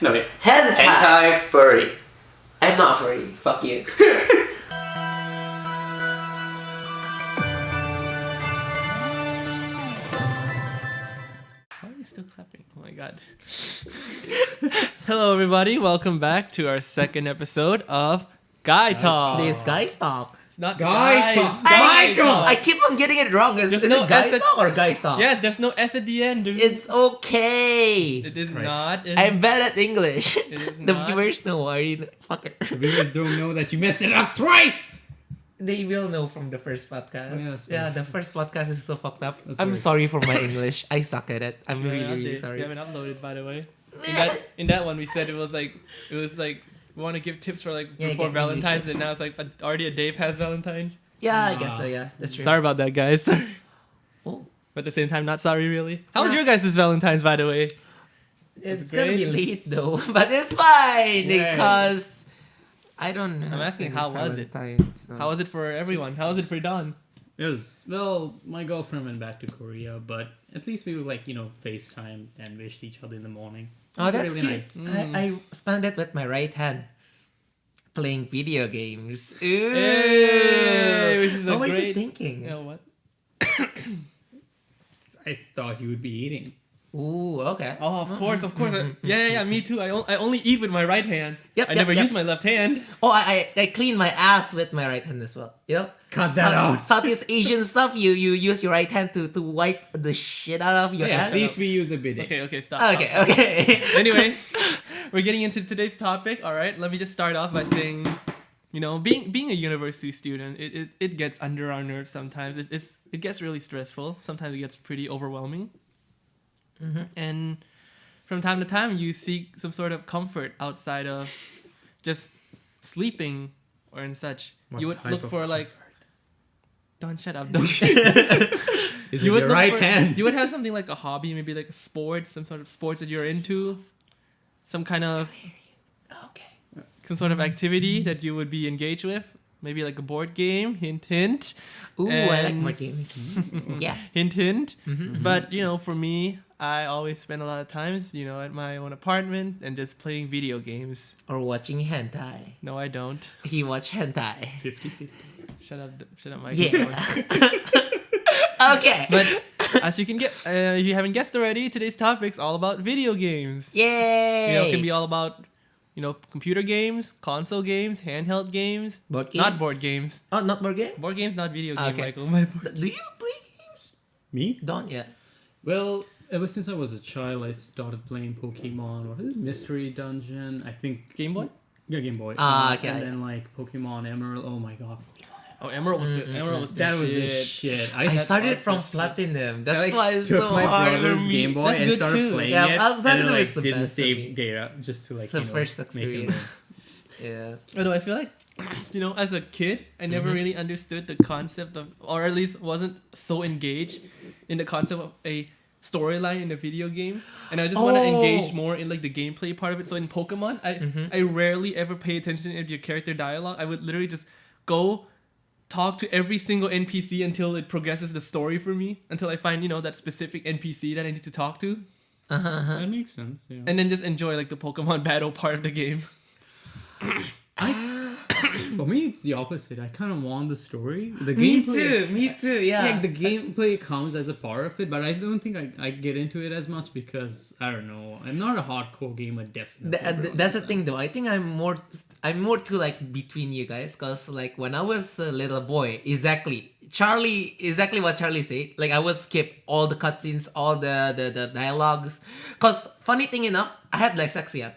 No, wait. Hentai. Hentai furry. I'm not furry. Fuck you. Why are you still clapping? Oh my god. Hello everybody, welcome back to our second episode of Guy Talk. This guy's talk. It's not Guy Talk. Guy I keep on getting it wrong. Is There's it no guy's S at- talk or guy's talk? Yes, there's no S at the end. It's okay. It is Christ. not. I'm bad at English. It is The not. viewers know. Fuck it. The viewers don't know that you messed it up twice. They will know from the first podcast. Oh, yeah, that's yeah, right. the first podcast is so fucked up. That's I'm right. sorry for my English. I suck at it. I'm really We sorry. haven't uploaded, by the way. In that one, we said it was like we want to give tips for like Yeah, before get Valentine's, English. and now it's like already a day past Valentine's. Yeah, I guess so. Yeah, that's true. Sorry about that, guys. Oh, But at the same time, not sorry really. How was Yeah. your guys' Valentine's, by the way? it's it gonna be great? late though, but it's fine Yay. because I don't know. I'm asking, how was it? So. How was it for everyone? How was it for Don? It was, well, my girlfriend went back to Korea, but at least we would FaceTime and wished each other in the morning. It Oh, was that's really cute. nice. I spent it with my right hand, playing video games. Ooh. Hey, which is a what were you great- thinking? You know what? I thought you would be eating. Ooh, okay. Oh, of course. Yeah, me too. I only eat with my right hand. Yep, I yep, never yep. use my left hand. Oh, I clean my ass with my right hand as well. Yep. Cut that out. Southeast Asian stuff. You use your right hand to wipe the shit out of your Yeah, ass. at least we use a bidet. Okay, stop. Okay, stop. okay. Anyway, we're getting into today's topic. All right, let me just start off by saying, being a university student, it gets under our nerves sometimes. It gets really stressful. Sometimes it gets pretty overwhelming. Mm-hmm. And from time to time, you seek some sort of comfort outside of just sleeping or and such. What You would type look of for like. Don't shut up. Don't. Is You it would your look right for- hand? You would have something like a hobby, maybe like a sport, some sort of sports that you're into, some kind of Okay. some sort of activity that you would be engaged with, maybe like a board game. Hint, hint. Ooh, I like And- more games. Yeah. Hint, hint. Mm-hmm. But for me, I always spend a lot of times, at my own apartment and just playing video games. Or watching hentai. No, I don't. He watch hentai. 50-50. Shut up, Mike. Yeah. Okay. But as you can get, if you haven't guessed already, today's topic's all about video games. Yay. It can be all about, computer games, console games, handheld games. Board Not games? board games. Oh, not board game? Board games, not video game, Okay. Michael. My board. Do you play games? Me? Don't yet. Well, ever since I was a child, I started playing Pokemon. What is it? Mystery Dungeon? I think. Game Boy? Yeah, Game Boy. Okay. And then Pokemon Emerald. Oh my god. Oh, Emerald was the Emerald was the That shit. was the shit. I started started from first- Platinum. That's I why it's took so my hard. brother's for me. Game Boy That's and good started too. playing Yeah, it. Platinum And then, is the didn't best for me. save data just to It's the first make it experience. Yeah. Although I feel like, as a kid, I never really understood the concept of, or at least wasn't so engaged in the concept of a storyline in a video game, and I just want to Oh. engage more in like the gameplay part of it. So in Pokemon, I rarely ever pay attention to your character dialogue. I would literally just go talk to every single NPC until it progresses the story for me, until I find that specific NPC that I need to talk to, That makes sense. Yeah. and then just enjoy like the Pokemon battle part of the game. For me, it's the opposite. I kind of want the story. The Me gameplay. too. Me too. Yeah. Like the gameplay comes as a part of it, but I don't think I get into it as much because I don't know. I'm not a hardcore gamer, definitely. That's the thing though. I think I'm more to like between you guys, cause like when I was a little boy, exactly what Charlie said. Like I would skip all the cutscenes, all the dialogues. Cause funny thing enough, I had dyslexia,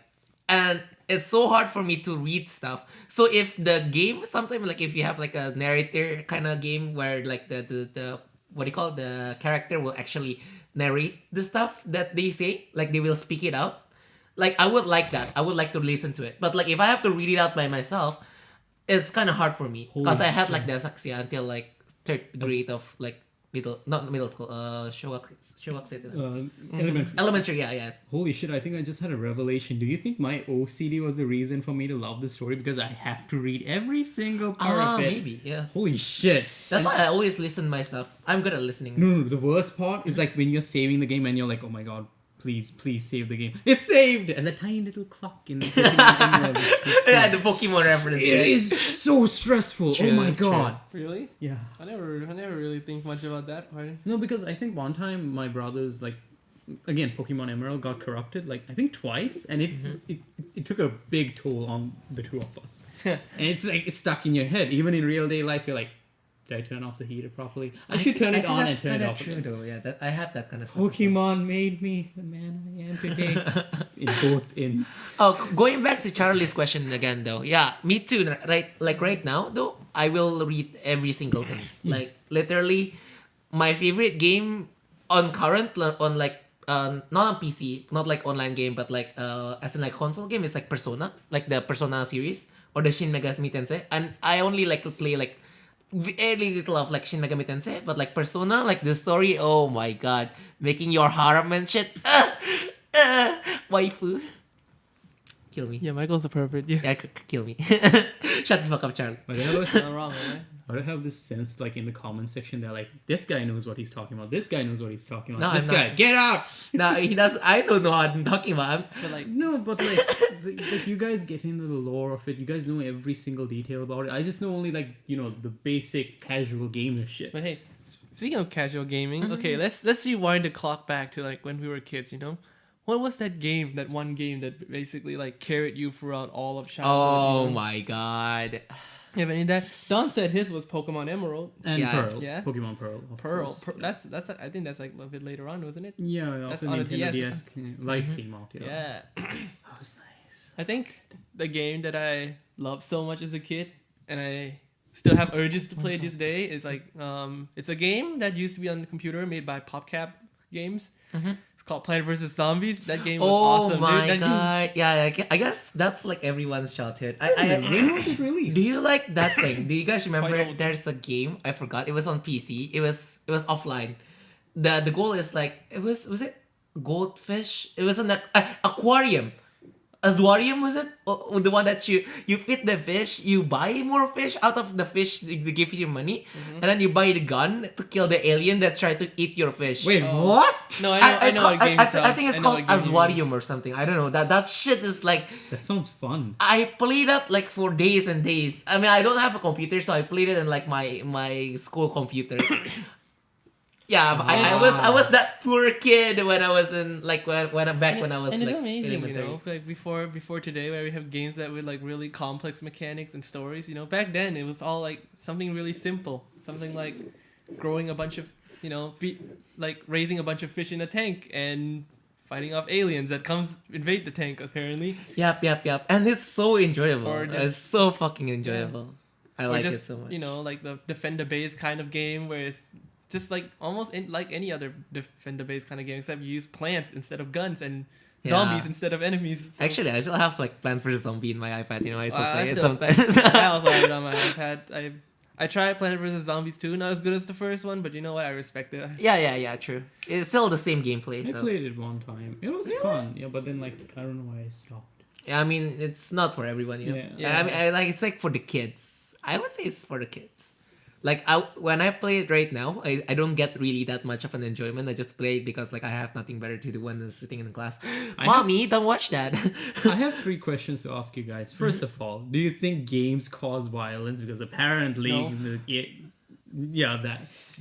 and it's so hard for me to read stuff. So if the game, sometimes like if you have like a narrator kind of game where like the what do you call it? The character will actually narrate the stuff that they say, like they will speak it out. Like I would like that. I would like to listen to it. But like if I have to read it out by myself, it's kind of hard for me because I had like dyslexia until like third grade of like not middle school. Elementary. Yeah. Holy shit! I think I just had a revelation. Do you think my OCD was the reason for me to love the story because I have to read every single part of it? Maybe. Yeah. Holy shit! That's why I always listen my stuff. I'm good at listening. No. The worst part is like when you're saving the game and you're like, oh my god, please save the game. It's saved, and the tiny little clock in the Pokemon Emerald is Yeah, the Pokemon reference. It right? is so stressful. True, oh my true. god. Really? Yeah. I never really think much about that part. No, because I think one time my brother's like, again, Pokemon Emerald got corrupted like I think twice, and it took a big toll on the two of us. And it's like it's stuck in your head. Even in real day life, you're like, did I turn off the heater properly? I should turn it on and turn it off. True, again. though. Yeah, I have that kind of stuff. Pokemon made me the man I am today. in Oh, going back to Charlie's question again, though. Yeah, me too. Right, like right now, though, I will read every single thing. Like literally, my favorite game on like not on PC, not like online game, but like as in like console game is like Persona, like the Persona series or the Shin Megami Tensei, and I only like to play like very little of like Shin Megami Tensei, but like Persona, like the story, oh my god, making your harem and shit. Waifu. Kill me. Yeah, Michael's a pervert. Yeah. Yeah, kill me. Shut the fuck up, Charlie. but I was Not wrong, right? I have this sense like in the comment section they're like, this guy knows what he's talking about. This guy knows what he's talking about. No, this I'm guy, not. get out. No, he does. I don't know what I'm talking about. But like, No, but like, like you guys get into the lore of it. You guys know every single detail about it. I just know only like the basic casual gamer shit. but hey, speaking of casual gaming, okay, let's rewind the clock back to like when we were kids. What was that game? That one game that basically like carried you throughout all of childhood. Oh my god. You have any of that? Don said his was Pokemon Emerald. And Yeah. Pearl, Yeah. Pokemon Pearl. of Pearl. course. That's I think that's like a bit later on, wasn't it? Yeah, That's after on a Nintendo DS. DS Lite came out. Yeah, Yeah. that was nice. I think the game that I loved so much as a kid, and I still have urges to play this day, is like it's a game that used to be on the computer, made by PopCap Games. It's called Plants vs Zombies. That game was Oh awesome, my dude. That game- god. Yeah, I guess that's like everyone's childhood. When was it released? Do you like that thing? Do you guys remember Quite old. there's a game, I forgot. It was on PC. It was offline. The goal is like was it goldfish? It was an aquarium. Azwarium, was it? Or the one that you feed the fish, you buy more fish out of the fish, they give you money, and then you buy the gun to kill the alien that tried to eat your fish. Wait, Oh. what? No, I know what game I you're talking- think it's I know called what game you mean. Azwarium or something. I don't know. That shit is like, That sounds fun. I played that like for days and days. I mean, I don't have a computer, so I played it in like my school computer. Yeah, but I was that poor kid when I was in like when I was and it's like amazing, elementary. like before today, where we have games that with like really complex mechanics and stories. Back then it was all like something really simple, something like growing a bunch of like raising a bunch of fish in a tank and fighting off aliens that comes invade the tank apparently. Yep. And it's so enjoyable. Or just- It's so fucking enjoyable. I Or like just, it so much. like the defend the base kind of game where it's just like almost like any other defend the base kind of game, except you use plants instead of guns and zombies Yeah. instead of enemies. So- Actually, I still have like Plant vs Zombie in my iPad. I still I play it still- sometimes. I also have it on my iPad. I tried Plants vs Zombies 2, not as good as the first one, but you know what? I respect it. yeah, true. It's still the same gameplay. I So. played it one time. It was fun. Yeah, but then like I don't know why I stopped. Yeah, I mean, it's not for everyone, you know. Yeah. I mean, it's like for the kids. I would say it's for the kids. Like when I play it right now, I don't get really that much of an enjoyment. I just play it because like I have nothing better to do when I'm sitting in class. Mommy, don't watch that. I have 3 questions to ask you guys. First of all, do you think games cause violence? Because apparently, No.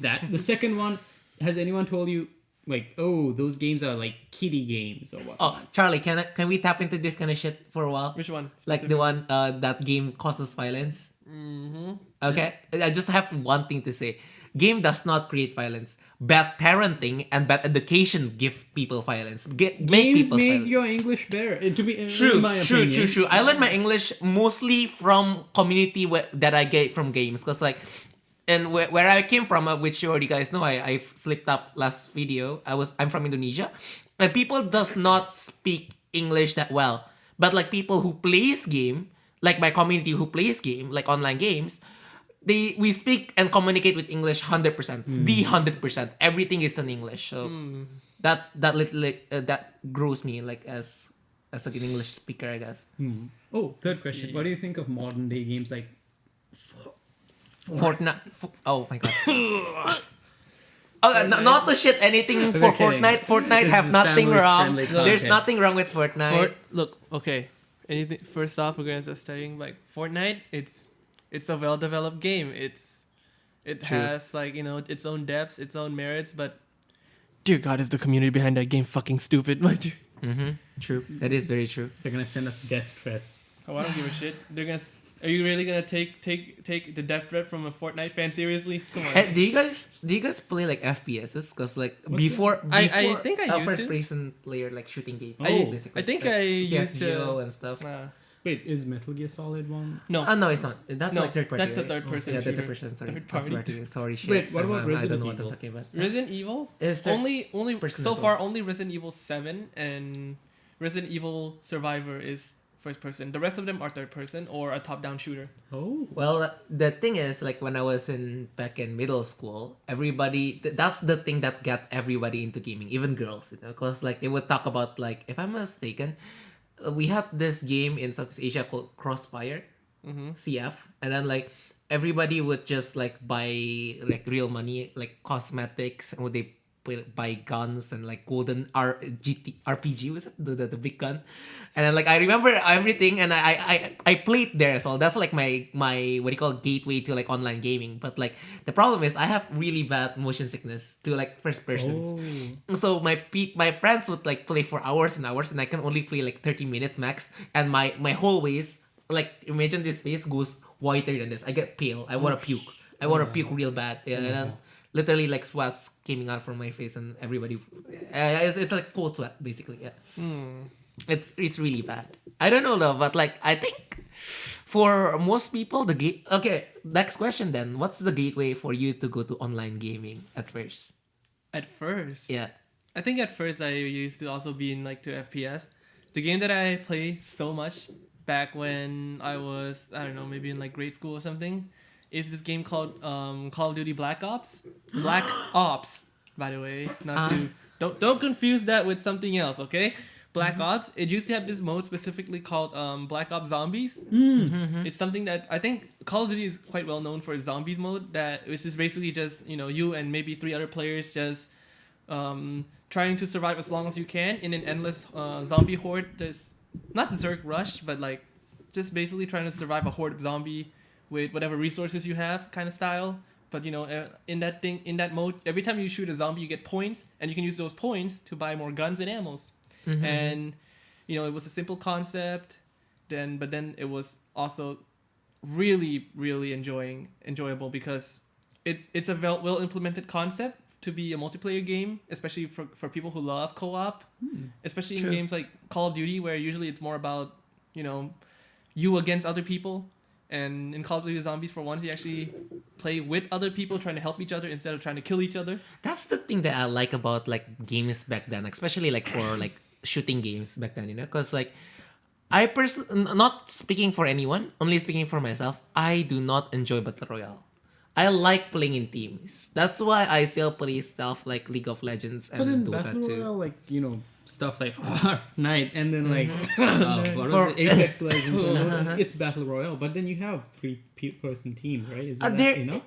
that. The second one, has anyone told you like, oh, those games are like kiddie games or what? Oh, Charlie, can we tap into this kind of shit for a while? Which one? Like the one that game causes violence. Mm-hmm. Okay, I just have one thing to say. Game does not create violence. Bad parenting and bad education give people violence. Make Games people make violence. your English better. To be True, in my opinion. true. I learned my English mostly from community that I get from games, cause like, and where I came from, which you already guys know, I slipped up last video. I'm from Indonesia, and people does not speak English that well. But like people who plays game, like my community who plays game, like online games, we speak and communicate with English 100%, the 100%. Everything is in English, so that literally that grows me like as an English speaker, I guess. Oh, third question. What do you think of modern day games like Fortnite. Oh my god. Not to shit anything for We're kidding. Fortnite. Fortnite This have is nothing wrong. family-friendly There's content. nothing wrong with Fortnite. Look, okay. Anything first off, we're gonna start studying like Fortnite. It's a well-developed game. It True. has like its own depths, its own merits. But dear God, is the community behind that game fucking stupid? True. That is very true. They're gonna send us death threats. Oh, I don't give a shit. They're gonna. Are you really gonna take the death threat from a Fortnite fan seriously? Come on. Hey, do you guys play like FPSs? Cause like What's before I think I used first to. person player like shooting game. Oh, basically. I think like I used CS:GO to. and stuff. Wait, is Metal Gear Solid one? No, No, it's not. That's no, like third party. that's a right? third person Yeah, shooter. third person. Sorry, Third party. Sorry, shit. Wait, what about I don't Resident know what I'm Evil? talking about. Resident Evil. Is there Only person so as far well? only Resident Evil 7 and Resident Evil Survivor is first person. The rest of them are third person or a top down shooter. Oh, Well, the thing is, like when I was back in middle school, everybody that's the thing that got everybody into gaming, even girls, because like they would talk about like if I'm mistaken, we had this game in Southeast Asia called Crossfire, CF, and then like everybody would just like buy like real money, like cosmetics, and would they buy guns and like golden RPG was it the big gun, and then like I remember everything, and I played there as well. That's like my what do you call it, gateway to like online gaming. But like the problem is I have really bad motion sickness to like first persons. oh. So my friends would like play for hours and hours, and I can only play like 30 minutes max. And my whole face, like imagine this face goes whiter than this. I get pale. I want to puke. I want to puke real bad. Yeah, and then literally like sweats coming out from my face, and everybody, it's like cold sweat basically. Yeah, it's really bad. I don't know though, but like I think for most people the gate. Okay, next question then. What's the gateway for you to go to online gaming at first? At first, Yeah. I think at first I used to also be in like to FPS. The game that I play so much back when I was, I don't know, maybe in like grade school or something, is this game called Call of Duty Black Ops. Black Ops, by the way. Not to don't confuse that with something else, okay? Black Ops. It used to have this mode specifically called Black Ops Zombies. It's something that I think Call of Duty is quite well known for its zombies mode. That which is basically just you and maybe 3 other players just trying to survive as long as you can in an endless zombie horde. There's not Zerg rush, but like just basically trying to survive a horde of zombie with whatever resources you have, kind of style. But in that mode, every time you shoot a zombie, you get points, and you can use those points to buy more guns and ammos. And it was a simple concept. But then it was also really, really enjoyable because it's a well implemented concept to be a multiplayer game, especially for people who love co-op, especially in games like Call of Duty, where usually it's more about you against other people. And in Call of Duty Zombies, for once, you actually play with other people trying to help each other instead of trying to kill each other. That's the thing that I like about like games back then, especially like for like shooting games back then, because like not speaking for anyone, only speaking for myself, I do not enjoy Battle Royale. I like playing in teams. That's why I still play stuff like League of Legends But in and Dota Battle 2. Royale, like, stuff like Fortnite, and then like what was it? Apex Legends, and it's Battle Royale, but then you have 3-person teams, right? Is that enough?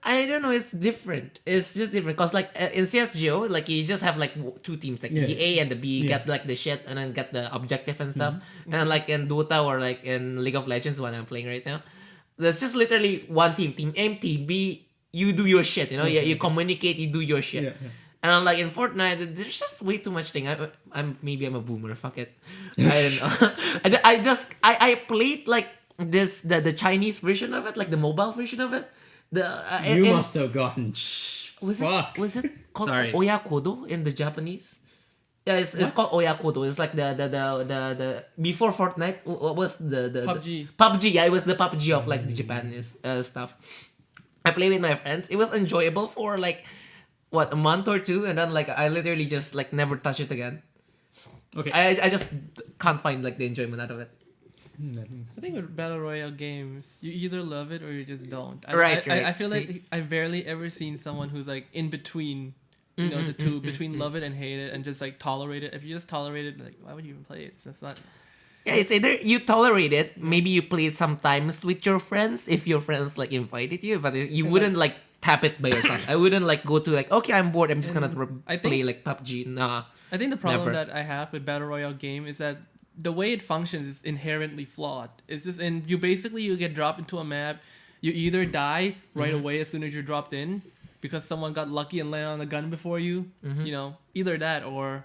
I don't know. It's different. It's just different because like in CS:GO, like you just have like 2 teams, like the A and the B, get like the shit and then get the objective and stuff. And like in Dota or like in League of Legends, the one I'm playing right now, there's just literally one team, Team A, Team B. You do your shit, you communicate, you do your shit. Yeah. And I'm like in Fortnite, there's just way too much thing. I'm maybe I'm a boomer. Fuck it. I don't know. I played like the Chinese version of it, like the mobile version of it. You must have gotten. Was it called Sorry. Oyakodo in the Japanese? Yeah, it's called Oyakodo. It's like the before Fortnite. What was the PUBG. PUBG. Yeah, it was the PUBG of like the Japanese stuff. I played with my friends. It was enjoyable for like a month or 2, and then like I literally just like never touch it again. Okay. I just can't find like the enjoyment out of it. I think with Battle Royale games, you either love it or you just don't. Right. I feel like I've barely ever seen someone who's like in between, the two, between love it and hate it and just like tolerate it. If you just tolerate it, like why would you even play it? So it's not. Yeah, it's either you tolerate it, maybe you play it sometimes with your friends if your friends like invited you, but you wouldn't like tap it by yourself. I wouldn't like go to like, okay, I'm bored. I'm just gonna I play think- like PUBG. Nah. I think the problem Never. that I have with battle royale game is that the way it functions is inherently flawed. It's just you get dropped into a map, you either die right away as soon as you're dropped in because someone got lucky and landed on a gun before you. You know, either that or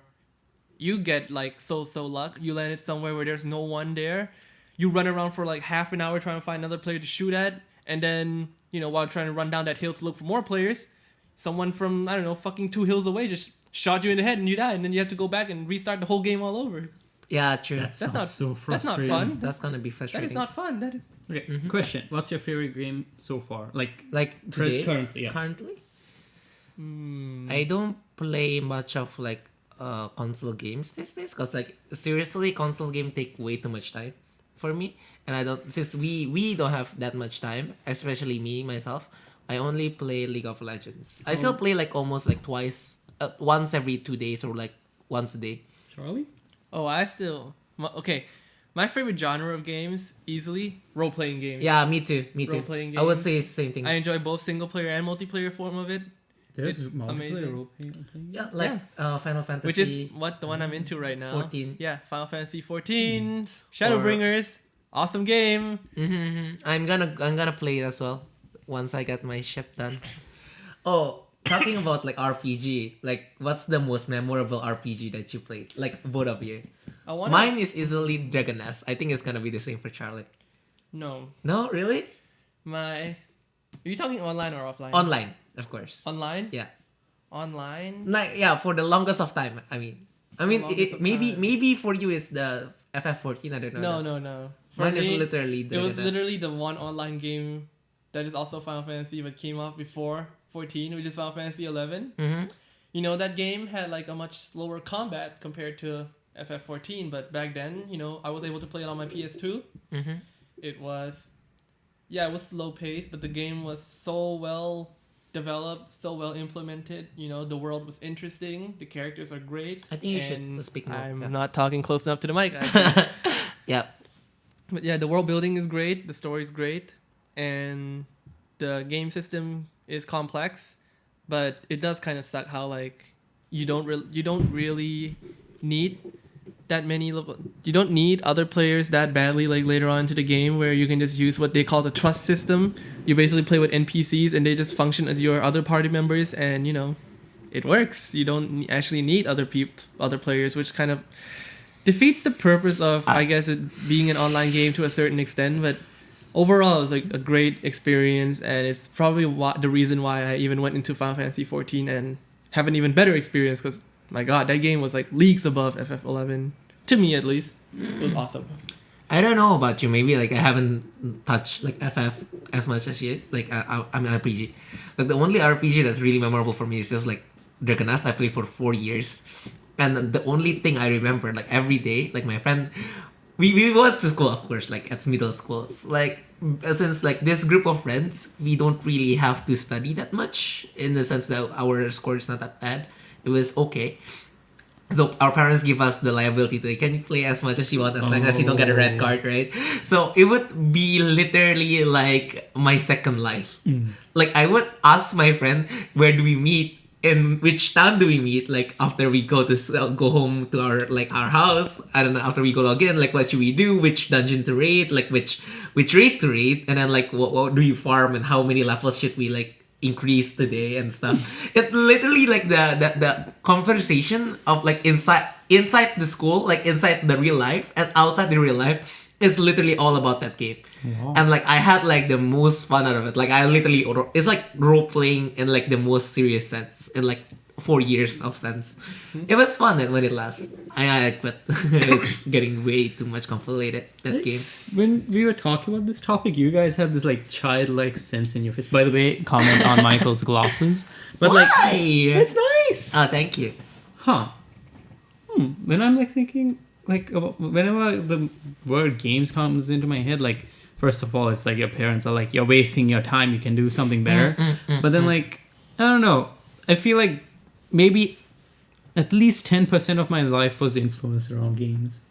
you get like so luck. You landed somewhere where there's no one there. You run around for like half an hour trying to find another player to shoot at, and then while trying to run down that hill to look for more players, someone from I don't know fucking 2 hills away just shot you in the head and you died, and then you have to go back and restart the whole game all over. Yeah, true. That's not- not so that's not frustrating. fun. That's gonna be That frustrating. is not fun. That is. Okay, question. What's your favorite game so far? Like today. currently, yeah. Currently, I don't play much of like console games these days because like seriously, console game take way too much time for me, and I don't since we don't have that much time, especially me myself. I only play League of Legends. I still play like almost like once every 2 days or like once a day. Charlie? Oh, okay. My favorite genre of games, easily role playing games. Yeah, me too. Me too. Role-playing I would games. say it's the same thing. I enjoy both single player and multiplayer form of it, There's It's multiplayer amazing. role-playing. Yeah, like Final Fantasy. which is what the one I'm into right now. 14. Yeah, Final Fantasy 14, Shadowbringers, awesome game. I'm gonna play it as well once I get my shit done. Oh, talking about like RPG, like what's the most memorable RPG that you played? Like both of you. I want Mine is easily Dragon Nest. I think it's gonna be the same for Charlie. No, No, really? are you talking online or offline? Online, of course. Online. Yeah. Online. Like yeah, for the longest of time. I mean, longest of time. maybe for you it's the FF14. I don't know. No. For Mine is me, literally it Dragon was Nest. literally the one online game that is also Final Fantasy but came out before 14, which is Final Fantasy 11. You know, that game had like a much slower combat compared to FF14, but back then, I was able to play it on my PS2. It was slow paced, but the game was so well developed, so well implemented. The world was interesting, the characters are great. I think you should and speak more, I'm yeah. not talking close enough to the mic. actually. Yeah. But yeah, the world building is great, the story is great, and the game system is complex, but it does kind of suck how like you don't really need that many you don't need other players that badly like later on into the game where you can just use what they call the trust system. You basically play with NPCs and they just function as your other party members, and it works. You don't actually need other players, which kind of defeats the purpose of, I guess, it being an online game to a certain extent. But overall, it's like a great experience, and it's probably the reason why I even went into Final Fantasy 14 and have an even better experience. Because my God, that game was like leagues above FF11 to me, at least. It was awesome. I don't know about you. Maybe like I haven't touched like FF as much as you. Like I'm an RPG. Like the only RPG that's really memorable for me is just like Dragon Nest. I played for 4 years, and the only thing I remember like every day, like my friend, we went to school, of course, like at middle school. Like since like this group of friends, we don't really have to study that much in the sense that our score is not that bad. It was okay. So our parents give us the liability to, can you play as much as you want as long as you don't get a red card, right? So it would be literally like my second life. Like I would ask my friend, where do we meet? In which town do we meet? Like after we go home to our house, I don't know. After we go log in, like what should we do? Which dungeon to raid? Like which raid to raid? And then like what do you farm and how many levels should we like increase today and stuff. It literally like the conversation of like inside the school, like inside the real life and outside the real life is literally all about that game. Wow. And like I had like the most fun out of it. Like I literally, it's like role playing in like the most serious sense in like 4 years of sense. It was fun when it lasts. I quit. It's getting way too much complicated, that game. When we were talking about this topic, you guys have this like childlike sense in your face. By the way, comment on Michael's glasses. But Why? like, it's nice. Oh, thank you. Huh. When I'm like thinking, like whenever the word games comes into my head, like first of all, it's like your parents are like, you're wasting your time. You can do something better. But then like, I don't know. I feel like maybe at least 10% of my life was influenced around games.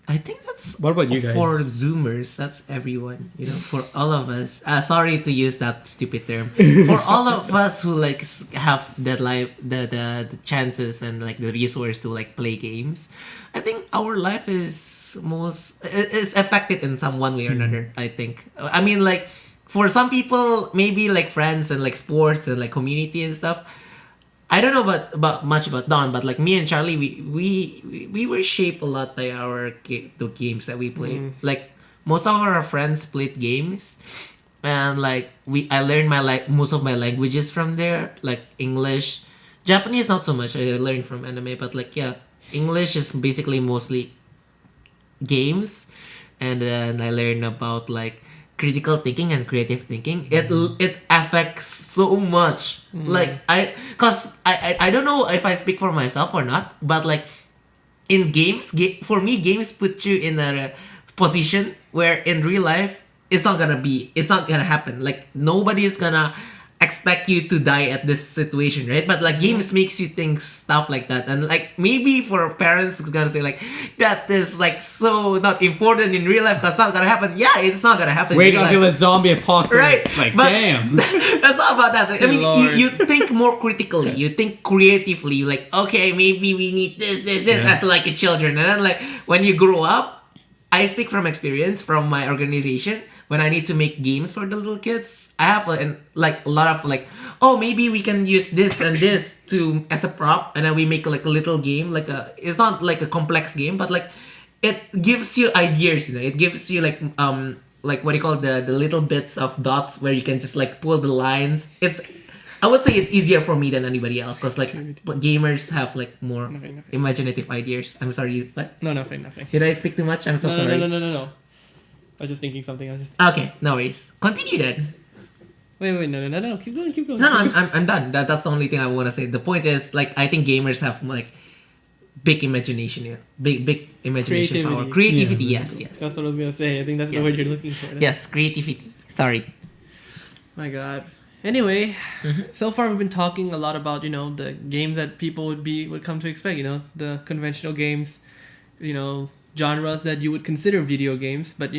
I think that's What about you guys? for Zoomers. That's everyone, for all of us. Sorry to use that stupid term. For all of us who like have that life, the chances and like the resource to like play games, I think our life is affected in some one way or another. I think. I mean, like for some people, maybe like friends and like sports and like community and stuff. I don't know about much about Don, but like me and Charlie, we were shaped a lot by the games that we played. Like most of our friends played games, and like I learned most of my languages from there, like English, Japanese not so much. I learned from anime, but like yeah, English is basically mostly games, and then I learned about like critical thinking and creative thinking. It affects so much. Like I don't know if I speak for myself or not, but like in games, for me, games put you in a position where in real life it's not gonna happen. Like nobody is gonna expect you to die at this situation, right? But like games makes you think stuff like that, and like maybe for parents it's gonna say like that is like so not important in real life because it's not gonna happen. Yeah, it's not gonna happen. Wait in real until life. a zombie apocalypse. Right, Like but damn. that's not about that. I mean, Lord. you think more critically, you think creatively. You're like, okay, maybe we need this as like a children, and then like when you grow up, I speak from experience from my organization. When I need to make games for the little kids, I have like a lot of like, oh, maybe we can use this and this as a prop, and then we make like a little game. It's not like a complex game, but like it gives you ideas. It gives you like what do you call the little bits of dots where you can just like pull the lines. I would say it's easier for me than anybody else because like gamers have like more Nothing. imaginative ideas. I'm sorry, what? No, nothing. Did I speak too much? I'm so sorry. No. I was just thinking something. Okay, no worries. Continue then. Wait, no. Keep going. No, I'm done. That's the only thing I want to say. The point is, like, I think gamers have like big imagination, big imagination power, creativity. Yeah. Yes. That's what I was gonna say. I think that's the Yes. word you're looking for. Yes, creativity. Sorry. My God. Anyway, so far we've been talking a lot about the games that people would come to expect. The conventional games, genres that you would consider video games. But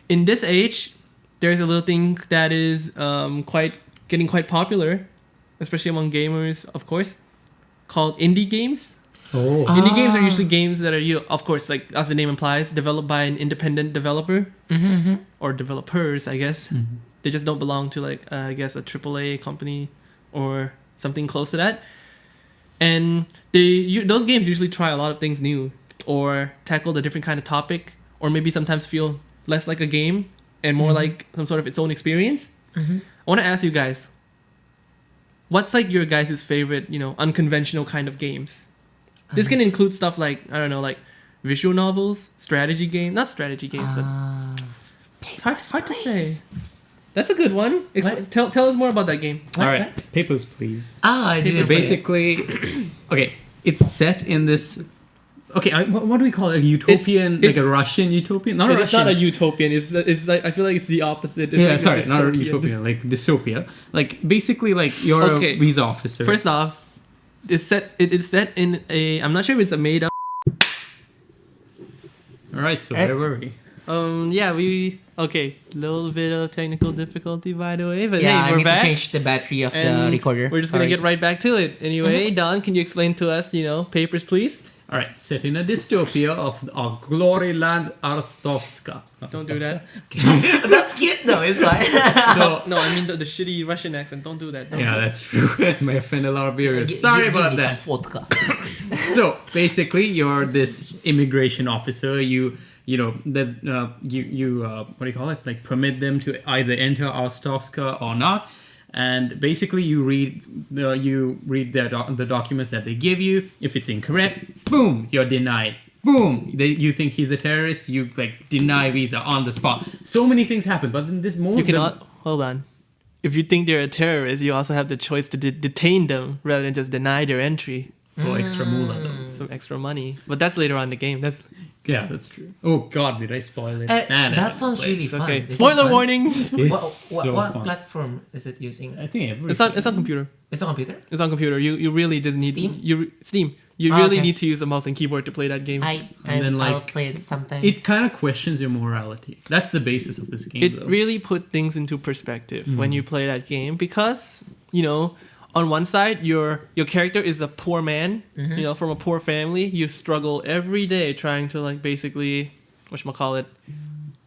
in this age, there's a little thing that is getting quite popular, especially among gamers, of course, called indie games. Oh. Indie games are usually games that are, of course, like as the name implies, developed by an independent developer or developers, I guess. They just don't belong to like I guess a AAA company or something close to that. And those games usually try a lot of things new or tackle a different kind of topic, or maybe sometimes feel less like a game and more like some sort of its own experience. I want to ask you guys, what's like your guys' favorite, unconventional kind of games? This can include stuff like, I don't know, like visual novels, strategy games, not strategy games, but it's hard to say. That's a good one. Tell us more about that game. All right, Papers, Please. I So did. basically, okay, it's set in this. Okay, what do we call it? A utopian, like a Russian utopian? Not a It's Russian. not a utopian. It's like I feel like it's the opposite. It's Yeah, like sorry, not a dystopian. utopian, like dystopia. Like basically, like you're Okay. a visa officer. First off, it's set in a. I'm not sure if it's a made up. All right, so where were we? Yeah, okay. Little bit of technical difficulty, by the way, but Yeah, hey, I we're need back. to change the battery of the And recorder. we're just gonna Sorry. get right back to it. Anyway, Don, can you explain to us, Papers, Please? All right, set in a dystopia of glory land Arstovska. Don't do that. That's cute though. It's fine. So No, I mean the shitty Russian accent. Don't do that. Don't yeah, that's true. May offend a lot of viewers. Gi- Sorry give about me that. some vodka. So basically, you're this immigration officer. You what do you call it? Like permit them to either enter Rostovska or not. And basically, you read the documents that they give you. If it's incorrect, boom, you're denied. Boom, you think he's a terrorist. You like deny visa on the spot. So many things happen, but in this moment, You cannot. Hold on. If you think they're a terrorist, you also have the choice to detain them rather than just deny their entry. for extra moolah though. Some extra money. But that's later on in the game. That's Yeah, that's true. Oh God, did I spoil it? That sounds really fun. okay. Is it Spoiler fun? warning. It's What so what fun. platform is it using? I think every. It's on computer. It's on computer. It's on computer. You really just need Steam? Steam. You Oh, really okay. need to use a mouse and keyboard to play that game. then, I'll like, play it sometimes. It kind of questions your morality. That's the basis of this game, It though. really put things into perspective when you play that game because, you know, on one side your character is a poor man, you know, from a poor family. You struggle every day trying to like basically whatchamacallit,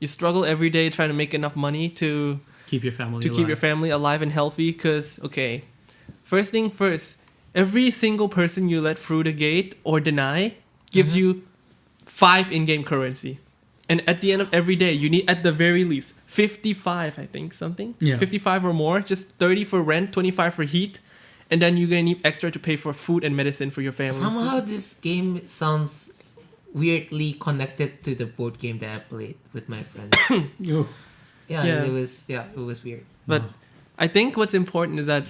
you struggle every day trying to make enough money to keep your family alive. keep your family alive and healthy. Because okay, first thing first, every single person you let through the gate or deny gives you 5 in-game currency, and at the end of every day you need at the very least 55, I think, something. Yeah. 55 or more, just 30 for rent, 25 for heat, and then you're gonna need extra to pay for food and medicine for your family. Somehow this game sounds weirdly connected to the board game that I played with my friends. Oh. Yeah, it was weird. But I think what's important is that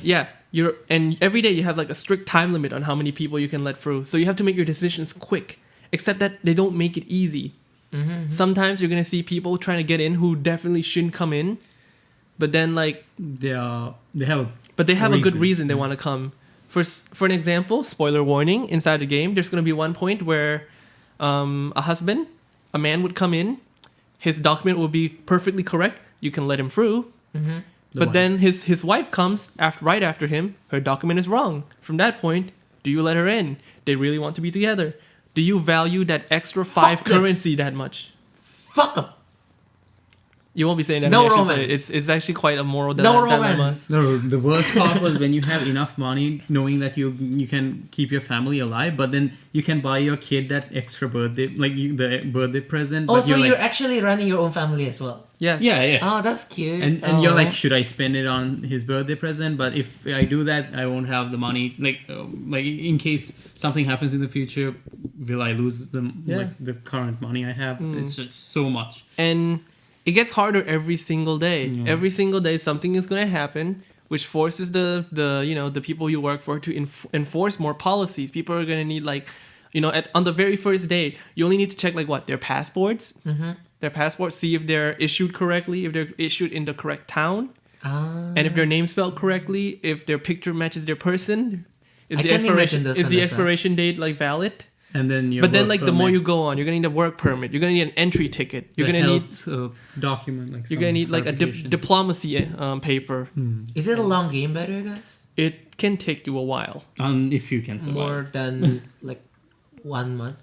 and every day you have like a strict time limit on how many people you can let through. So you have to make your decisions quick. Except that they don't make it easy. Sometimes you're gonna see people trying to get in who definitely shouldn't come in, but then like They have a good reason they want to come. For an example, spoiler warning, inside the game, there's gonna be one point where a man would come in, his document will be perfectly correct. You can let him through. But then his wife comes right after him. Her document is wrong. From that point, do you let her in? They really want to be together. Do you value that extra 5 Fuck them. currency that much? Fuck up. You won't be saying that. No when you actually play it. romance. It's actually quite a moral No dilemma. romance. No, the worst part was when you have enough money, knowing that you can keep your family alive, but then you can buy your kid that extra birthday, the birthday present. Oh, but so you're like, actually running your own family as well. Yes. yeah. Oh, that's cute. And you're like, should I spend it on his birthday present? But if I do that, I won't have the money. Like in case something happens in the future, will I lose the current money I have? It's just so much. And it gets harder every single day. Yeah. Every single day, something is going to happen, which forces the people you work for to enforce more policies. People are going to need on the very first day, you only need to check their passports. Their passports, see if they're issued correctly, if they're issued in the correct town, and if their name spelled correctly, if their picture matches their person. Is I the can't expiration imagine those is kind the of stuff. expiration date valid? And then The more you go on, you're gonna need a work permit. You're gonna need an entry ticket. You're gonna need document. you're gonna need a diplomacy paper. Is it a long game, by the way, guys? It can take you a while. If you can survive. More than 1 month,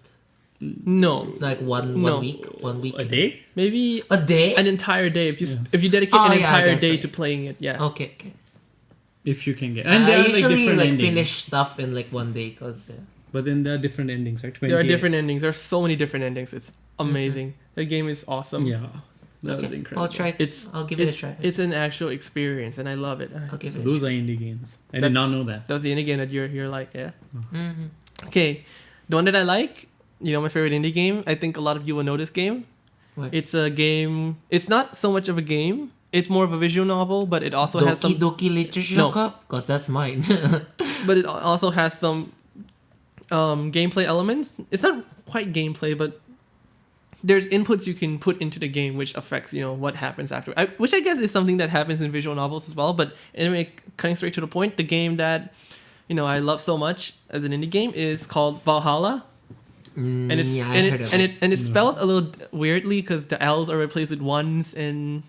No, one week, 1 week. A day? maybe A day? an entire day if you dedicate Oh, an yeah, I entire guess day so. to playing it. Yeah. Okay. If you can get. And there I are usually different endings. finish stuff in 1 day because But then there are different endings, right? There are 28. different endings. There's so many different endings. It's amazing. The game is awesome. Yeah. That was Okay, incredible. I'll try. I'll give it a try. It's an actual experience, and I love it. I'll give So it. those are indie games. I That's- did not know that. That's the indie game that you're like, yeah. Mm-hmm. Okay, the one that I like, my favorite indie game. I think a lot of you will know this game. What? It's a game. It's not so much of a game. It's more of a visual novel, but it also has some. Doki Literature No. Cup, because that's mine. But it also has some gameplay elements. It's not quite gameplay, but there's inputs you can put into the game which affects what happens after. Which I guess is something that happens in visual novels as well. But anyway, cutting straight to the point, the game that I love so much as an indie game is called Valhalla. And it's yeah, I and heard it of and it. it and it's spelled a little weirdly because the L's are replaced with ones and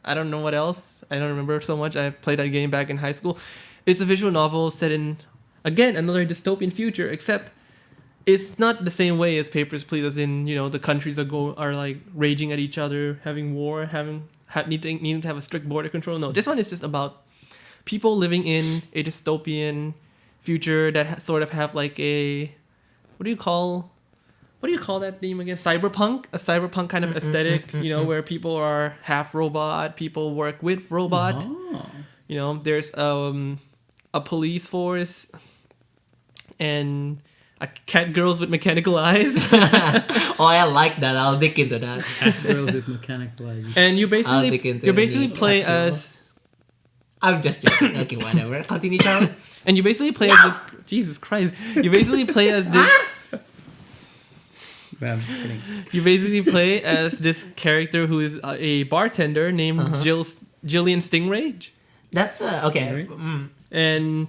I don't know what else. I don't remember so much. I played that game back in high school. It's a visual novel set in again another dystopian future, except it's not the same way as Papers, Please, as in the countries are like raging at each other, having war, needing to have a strict border control. No, this one is just about people living in a dystopian future that sort of have like a what do you call that theme again? Cyberpunk, a cyberpunk kind of aesthetic, where people are half robot, people work with robot. Oh. There's a police force and a cat girls with mechanical eyes. Oh, I like that. I'll dig into that. Cat girls with mechanical eyes. And you I'll dig into basically the play cat girls. as I'm just joking. Okay, whatever. Continue, Charlie. and you basically play as this Jesus Christ. You basically play as this I'm kidding. you basically play as this character who is a bartender named Jillian Stingray. That's okay. Alright. And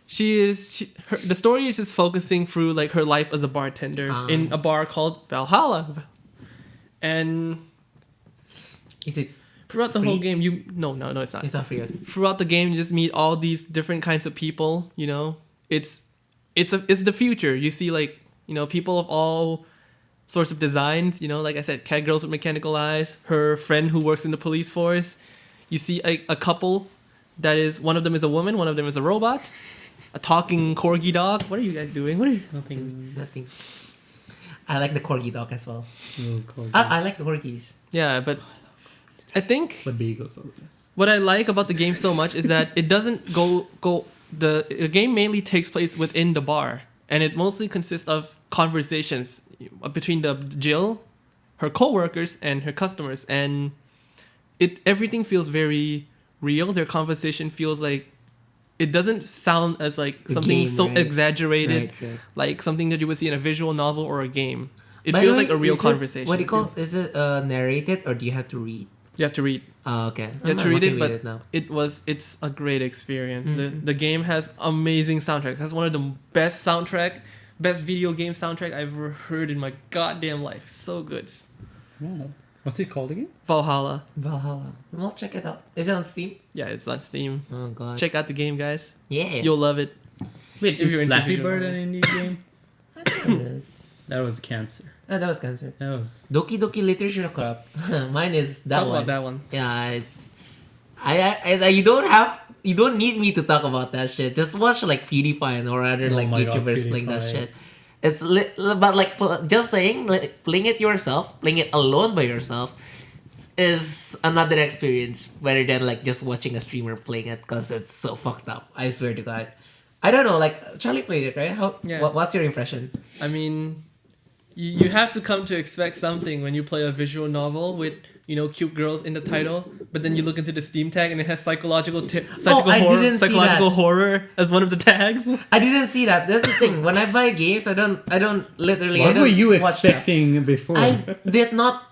the story is just focusing through like her life as a bartender in a bar called Valhalla, and Is it throughout the free? whole game no it's not. It's not free. Throughout the game you just meet all these different kinds of people, you know. It's the future. You see like, you know, people of all sorts of designs, you know, like I said, cat girls with mechanical eyes, her friend who works in the police force. You see a couple that is, one of them is a woman, one of them is a robot, a talking corgi dog. What are you guys doing? What are you? Nothing. I like the corgi dog as well. Oh, cool. I like the corgis. Yeah, but I think But beagles are the best. what I like about the game so much is that it doesn't go the game mainly takes place within the bar, and it mostly consists of conversations between the Jill, her coworkers, and her customers, and everything feels very real. Their conversation feels like it doesn't sound as like A something game, so right? exaggerated, Right. like something that you would see in a visual novel or a game. It By the feels way, like a real is it- conversation. What do you call? Is it narrated or do you have to read? You have to read. Oh, okay. You have to I'm read okay it, with but now. it's a great experience. Mhm. The game has amazing soundtracks. It has one of the best video game soundtrack I've ever heard in my goddamn life. So good. Wow. What's it called again? Valhalla. Valhalla. Well, check it out. Is it on Steam? Yeah, it's on Steam. Oh god. Check out the game, guys. Yeah. You'll love it. Wait, If is you're into Flappy visual Bird an novels. indie game? I think it is. That was cancer. Oh, that was cancer. That was. Doki Doki Literature Club. Mine is that Talk one. about that one. Yeah, it's. You don't need me to talk about that shit. Just watch like PewDiePie or other Oh like my God, YouTubers playing that PewDiePie. shit. It's but like just saying, like, playing it yourself, playing it alone by yourself, is another experience rather than like just watching a streamer playing it because it's so fucked up. I swear to God. I don't know. Like Charlie played it, right? Yeah. What's your impression? I mean, you have to come to expect something when you play a visual novel with, you know, cute girls in the title, but then you look into the Steam tag and it has psychological I didn't see that. horror as one of the tags. I didn't see that. That's the thing. When I buy games, I don't literally. I What don't were you watch that. expecting before? I did not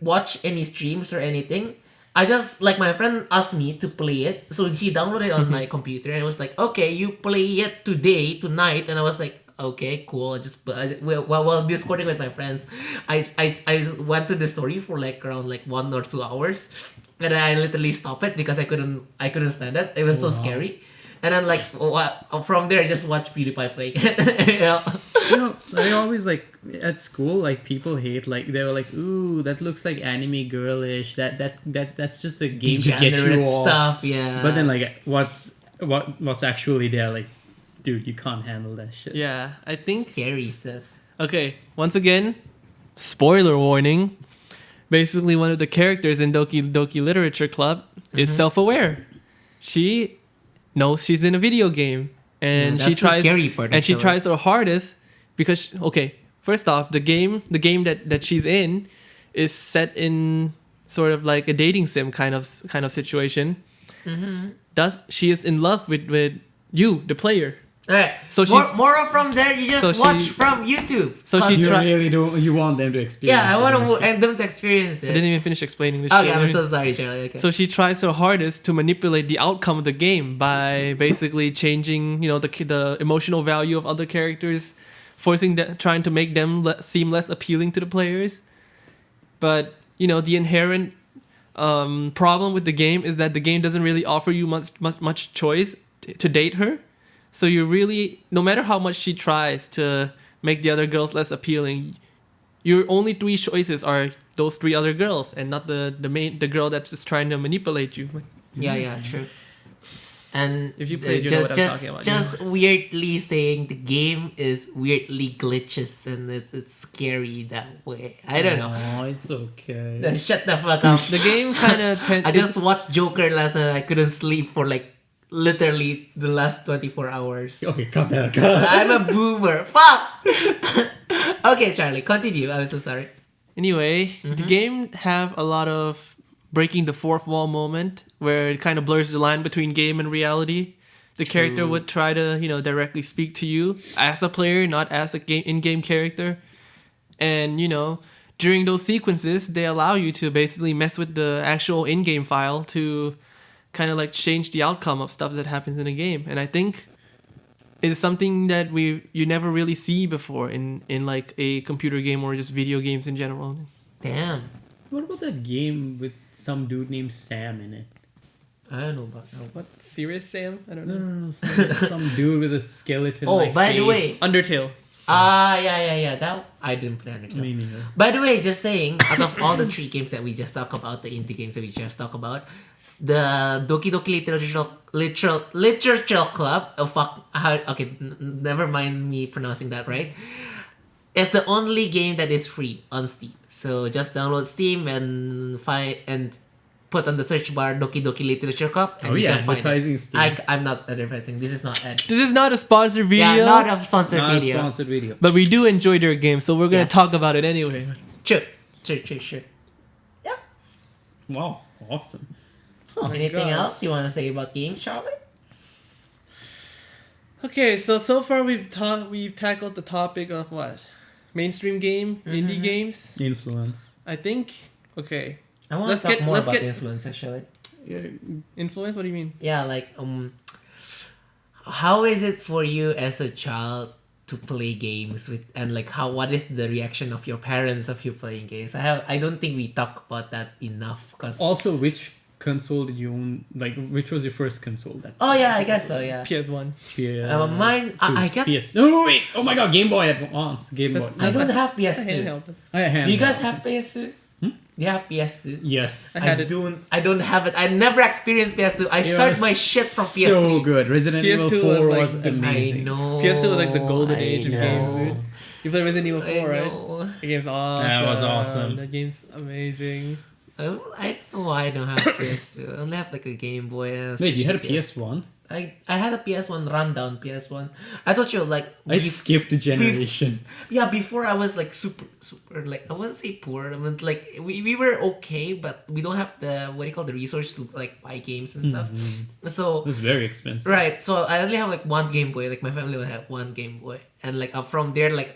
watch any streams or anything. I just, like, my friend asked me to play it, so he downloaded it on my computer, and it was like, okay, you play it tonight, and I was like, okay, cool. I just while discording with my friends, I went to the story for like around like 1 or 2 hours, and I literally stopped it because I couldn't stand it. It was so scary. And then like from there, I just watched PewDiePie play. You know? You know, I always like at school, like people hate, like they were like, "Ooh, that looks like anime girlish. That's just a game to get Degenerate you off." stuff, yeah. But then like, what's actually there? Like, dude, you can't handle that shit. Yeah, I think. scary stuff. Okay, once again, spoiler warning. Basically, one of the characters in Doki Doki Literature Club is self-aware. She knows she's in a video game, and Yeah, she that's the tries scary part, and she actually. tries her hardest because first off, the game that she's in is set in sort of like a dating sim kind of situation. Thus, she is in love with you, the player. Alright. So So she's- more from there. You just so watch she- from YouTube. so 'Cause- she's You try- really don't. You want them to experience. yeah, I it. want to them to experience I it. didn't even finish explaining this. Okay, shit. I'm so sorry, Charlie. Okay. So she tries her hardest to manipulate the outcome of the game by basically changing, you know, the emotional value of other characters, trying to make them seem less appealing to the players. But you know, the inherent problem with the game is that the game doesn't really offer you much choice to date her. So you really, no matter how much she tries to make the other girls less appealing, your only 3 choices are those 3 other girls, and not the girl that's just trying to manipulate you. yeah, true. And If you played, you know what I'm just, talking about. just weirdly saying the game is weirdly glitches and it's scary that way. I don't know. Oh, it's okay. Shut the fuck up. The game kind of I just watched Joker last night. I couldn't sleep for like literally the last 24 hours. Okay, cut that. Cut. I'm a boomer. Fuck. Okay, Charlie, continue. I'm so sorry. Anyway, the game have a lot of breaking the fourth wall moment where it kind of blurs the line between game and reality. The character would try to, you know, directly speak to you as a player, not as a in-game character. And, you know, during those sequences, they allow you to basically mess with the actual in-game file to kind of like change the outcome of stuff that happens in a game. And I think is something that you never really see before in like a computer game or just video games in general. Damn. What about that game with some dude named Sam in it? I don't know about that. What, Serious Sam? I don't No, know. no, no, some dude with a skeleton. Oh, by the way, Undertale. Yeah. That I didn't play Undertale. Me neither. By the way, just saying, out of all the 3 games that we just talked about, the indie games that we just talked about, the Doki Doki Literature Club, never mind me pronouncing that right. It's the only game that is free on Steam. So just download Steam and put on the search bar Doki Doki Literature Club and you can find advertising it. Steam. I'm not advertising. This is not ad. This is not a sponsored video. Yeah, not a sponsored Not video. a sponsored video. But we do enjoy their game, so we're gonna Yes. talk about it anyway. Sure. Yeah. Wow, awesome. Anything God. else you want to say about games, Charlie? Okay, so far we've tackled the topic of what? Mainstream game, indie games. Influence. I think. Okay, I want Let's to talk get- more let's about get- influence actually. influence. What do you mean? Yeah, like how is it for you as a child to play games with, and like what is the reaction of your parents of you playing games? I don't think we talk about that enough because Also, which console did you own? Like, which was your first console? oh yeah, I guess so, yeah. PS1. Mine, I get- PS. No, wait. Oh my God, Game Boy Advance. Game Boy. I don't have It's a PS2. handheld. I had Do you guys have PS2? Do you have PS2? Yes. I had it. I don't have it. I never experienced PS2. I It start was my shit from PS3. So good. Resident Evil PS2 4 was, like, was the- amazing. I know. PS2 was like the golden I age of know. games, dude. You played Resident Evil 4, I right? know. The game's awesome. That was awesome. The game's amazing. I don't know why I don't have PS2. I only have like a Game Boy. And Wait, you had a Switch. PS1? I had a PS1 rundown PS1 I thought you like I skipped generations. yeah, before I was like super like I wouldn't say poor. I mean like we were okay, but we don't have the the resources to like buy games and stuff. So It was very expensive. right, so I only have like one Game Boy. Like my family will have one Game Boy, and like from there, like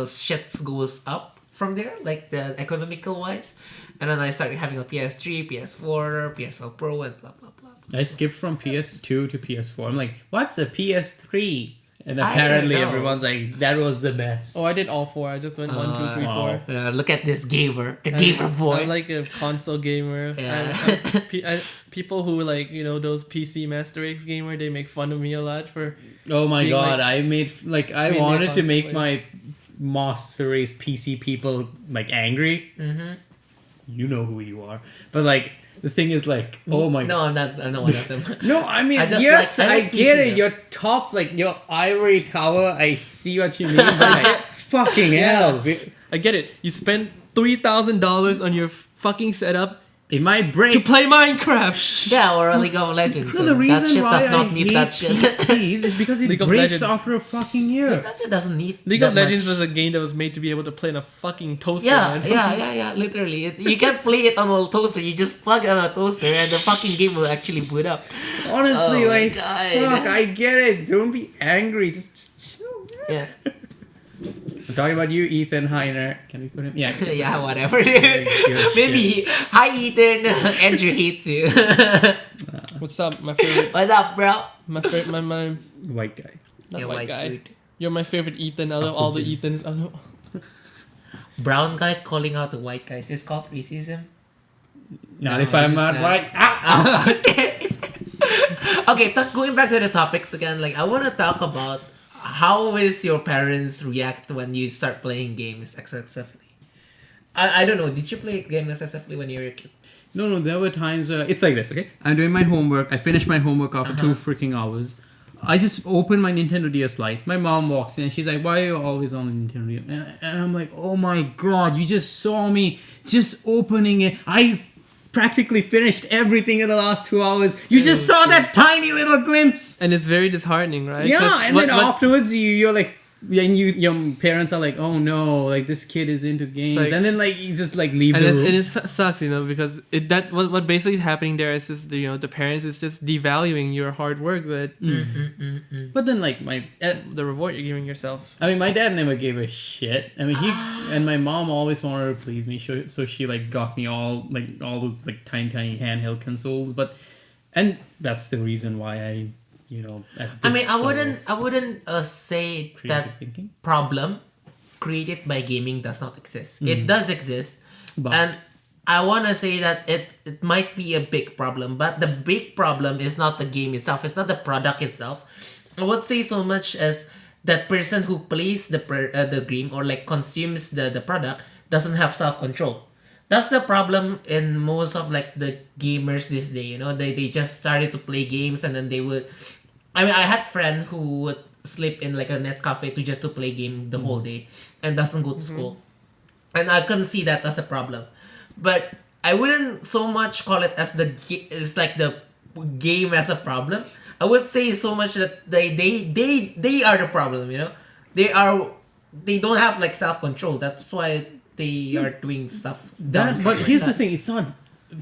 shit goes up from there, like the economical wise, and then I started having a PS3, PS4, PS4 Pro, and blah blah blah. I skipped from PS2 to PS4. I'm like, what's a PS3? And I apparently don't know. everyone's like, that was the best. Oh, I did all 4. I just went 1, 2, 3, 4. Wow. Look at this gamer, the gamer boy. I'm like a console gamer. Yeah. People who like those PC Master Race gamer, they make fun of me a lot for. Oh my being God, like- I made, like, I being wanted to make constantly- my Master Race PC people, like, angry. Mm-hmm. You know who you are. But, like, the thing is, like, oh my No, I'm not one of them. No, I mean, I just yes, like- I I like get PC it. though. Your top, like, your ivory tower, I see what you mean. But, like, fucking hell. I get it. You spent $3,000 on your fucking setup It might break. to play Minecraft. Yeah, or League of Legends. No, the and that reason shit why does not I need hate that shit. PCs is because it League of breaks Legends. after a fucking year. That shit doesn't need. League that of Legends much. was a game that was made to be able to play on a fucking toaster. Yeah, man. yeah. Literally, you can play it on a toaster. You just plug it on a toaster, and the fucking game will actually boot up. Honestly, Oh my like, God. fuck, I get it. Don't be angry. Just chill. Yeah, I'm talking about you, Ethan Heiner. Can we put him? Yeah. yeah, whatever. Good Maybe. Hi, Ethan. Andrew hates you. What's up, my favorite? What up, bro? My White guy. not Yeah, white white guy. dude. You're my favorite Ethan out of all the Ethans. Brown guy calling out the white guys. Is called racism. Not No, if I'm this not is, right. Ah! Okay. Okay, going back to the topics again. Like, I want to talk about how is your parents react when you start playing games excessively. I don't know. Did you play games excessively when you were a kid? No, there were times where it's like this, okay? I'm doing my homework. I finish my homework after 2 freaking hours. I just open my Nintendo DS Lite. My mom walks in and she's like, why are you always on the Nintendo DS? And I'm like, oh my God, you just saw me just opening it. I practically finished everything in the last 2 hours. You just saw that tiny little glimpse. And it's very disheartening, right? Yeah, 'Cause and then afterwards you're like, and your parents are like, oh no, like this kid is into games, like- and then like you just like leave and the it's, room. and it sucks, because what basically is happening there is just the parents is just devaluing your hard work, that But then like the reward you're giving yourself. I mean, my dad never gave a shit. I mean, he and my mom always wanted to please me, so she like got me all those like tiny handheld consoles. And that's the reason why I At I this mean, level. I wouldn't say Creative that thinking. problem created by gaming does not exist. It does exist, But- and I want to say that it might be a big problem, but the big problem is not the game itself. It's not the product itself. I would say so much as that person who plays the game or like consumes the product doesn't have self control. That's the problem in most of like the gamers this day. They just started to play games and then they would. I mean, I had friend who would sleep in like a net cafe to play game the whole day and doesn't go to school, and I couldn't see that as a problem. But I wouldn't so much call it as it's like the game as a problem. I would say so much that they are the problem. They don't have like self control. That's why they are doing stuff. dumb stuff But like here's the that. thing: it's not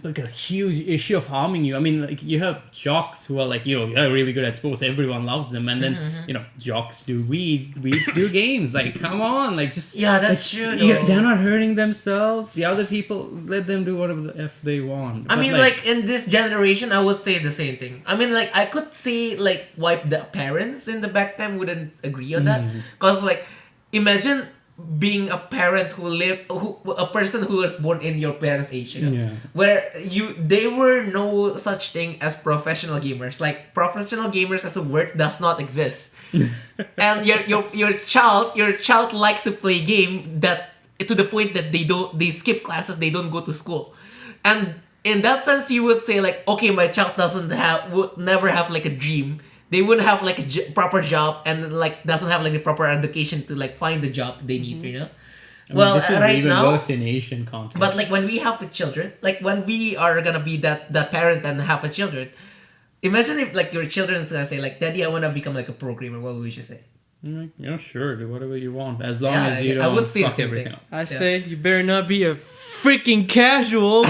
like a huge issue of harming you. I mean, like you have jocks who are like, they're really good at sports. Everyone loves them, and then jocks do weeds do games. Like, come on, like just Yeah, that's like, true, yeah, though. they're not hurting themselves. The other people, let them do whatever the f they want. I But, mean, like in this generation, I would say the same thing. I mean, like I could say like why the parents in the back time wouldn't agree on that, because like imagine being a parent a person who was born in your parents' age, Yeah. where they were no such thing as professional gamers. Like professional gamers as a word does not exist, and your child likes to play game that to the point that they skip classes, they don't go to school, and in that sense you would say like, okay, my child would never have like a dream. They wouldn't have like a proper job and like doesn't have like the proper education to like find the job they need. I mean, this is right even now, worse in Asian context. but like when we have the children, like when we are gonna be that parent and have a children, imagine if like your children is gonna say like, "Daddy, I wanna become like a programmer." What would you say? Sure, do whatever you want, as long Yeah, as you I don't would say the fuck same everything thing. up. I say you better not be a freaking casual.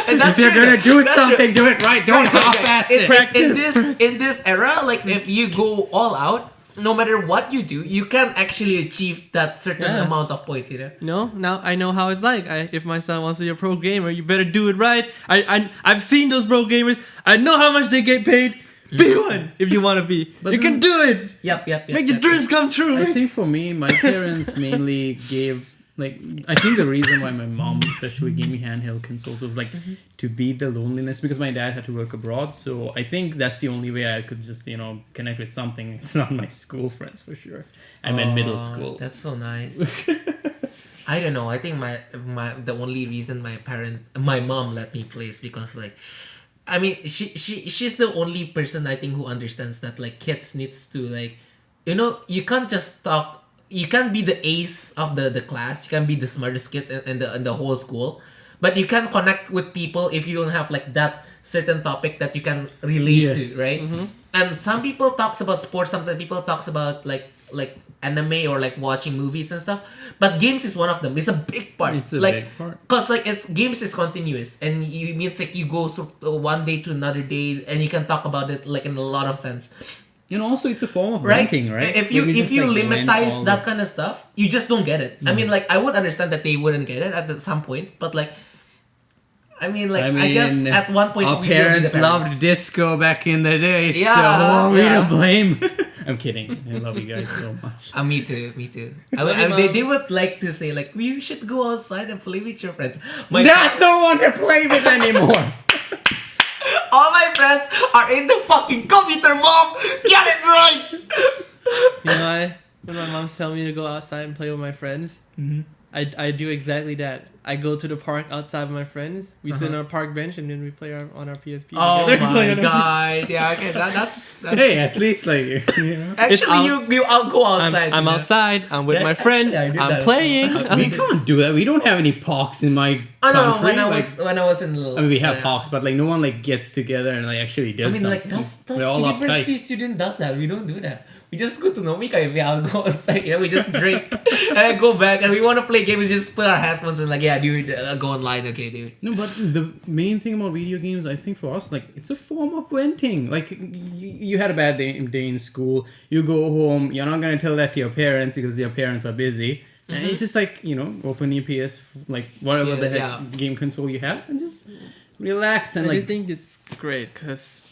And that's If you're true, gonna though. do That's something, true. do it right. Don't half-ass it. In this era, like if you go all out, no matter what you do, you can actually achieve that certain Yeah. amount of point. Now I know how it's like. If my son wants to be a pro gamer, you better do it right. I've seen those pro gamers. I know how much they get paid. Be one if you want to be. But you can then- do it. Yep. Make your dreams come true. I think for me, my parents mainly gave I think the reason why my mom especially gave me handheld consoles was like to beat the loneliness, because my dad had to work abroad. So I think that's the only way I could just connect with something. It's not my school friends for sure. I meant middle school. That's so nice. I don't know. I think the only reason my mom let me play is because like, I mean, she's the only person I think who understands that like kids needs to like, you can't just talk. You can't be the ace of the class. You can't be the smartest kid in the whole school, but you can connect with people if you don't have like that certain topic that you can relate Yes. to, right? And some people talks about sports. Some people talks about like anime or like watching movies and stuff. But games is one of them. It's a big part. It's a like, big part. Cause like games is continuous, and you means like you go one day to another day, and you can talk about it like in a lot of sense. Also it's a form of Right? renting, right? If you Like, we if just, you like, rent limitize all that the- kind of stuff, you just don't get it. I mean, like I would understand that they wouldn't get it at some point, but like, I guess at one point our we will be the parents loved disco back in the day, so Yeah, who are we yeah. to blame? I'm kidding. I love you guys so much. Me too. Love you, They Mom. would like to say like, we should go outside and play with your friends. There's no one to play with anymore. All my friends are in the fucking computer, Mom. Get it right. When my mom's telling me to go outside and play with my friends, I do exactly that. I go to the park outside with my friends. We sit on a park bench and then we play on our PSP. Oh together. my god. Yeah. Okay. That's Hey, at least like actually I'll go I'm outside. outside. I'm with Yeah, my friends. actually, I did I'm that. playing. we can't do that. We don't have any parks in my Oh no, country. when I was in I mean, we have parks, but like no one like gets together and like actually does. I mean, like something. that's We're all university uptight. student does that. We don't do that. We just go to Nomika if we all go outside. We just drink and then go back, and we want to play games. Just put our headphones and like, yeah, dude, go online, okay, dude. No, but the main thing about video games, I think for us, like it's a form of venting. Like you had a bad day in school, you go home, you're not gonna tell that to your parents because your parents are busy. And it's just like, open your PS, like whatever the heck game console you have, and just relax and I like do think it's great because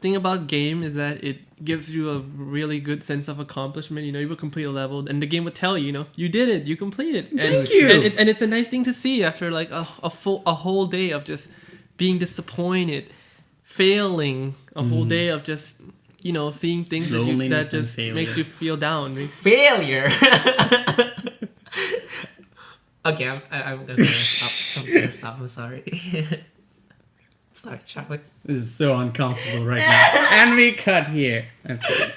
thing about game is that it gives you a really good sense of accomplishment. You will complete a level, and the game would tell you, you did it, you completed. Thank you. And it's a nice thing to see after like a whole day of just being disappointed, failing, a whole day of just seeing things that just makes you feel down. Failure. Okay, I'm gonna stop. I'm gonna stop. I'm sorry. Sorry, Charlie. This is so uncomfortable right now. And we cut here. Okay.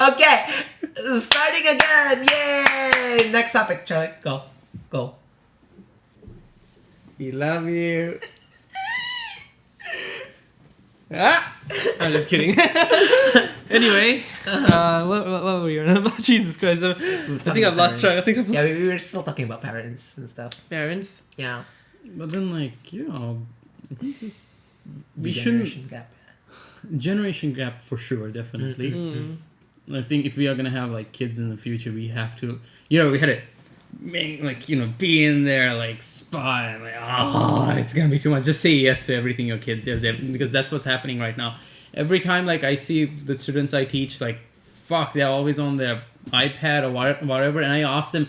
Okay, starting again. Yay! Next topic, Charlie. Go. We love you. Ah! I'm just kidding. Anyway, what were we on about? Jesus Christ! I think I've lost track. Yeah, we were still talking about parents and stuff. Parents. Yeah. But then, I think this we Generation shouldn't gap. generation gap for sure, definitely. I think if we are gonna have kids in the future, we have to, we had to be in there spot and it's gonna be too much. Just say yes to everything your kid does, because that's what's happening right now. Every time I see the students I teach, they're always on their iPad or whatever, and I ask them,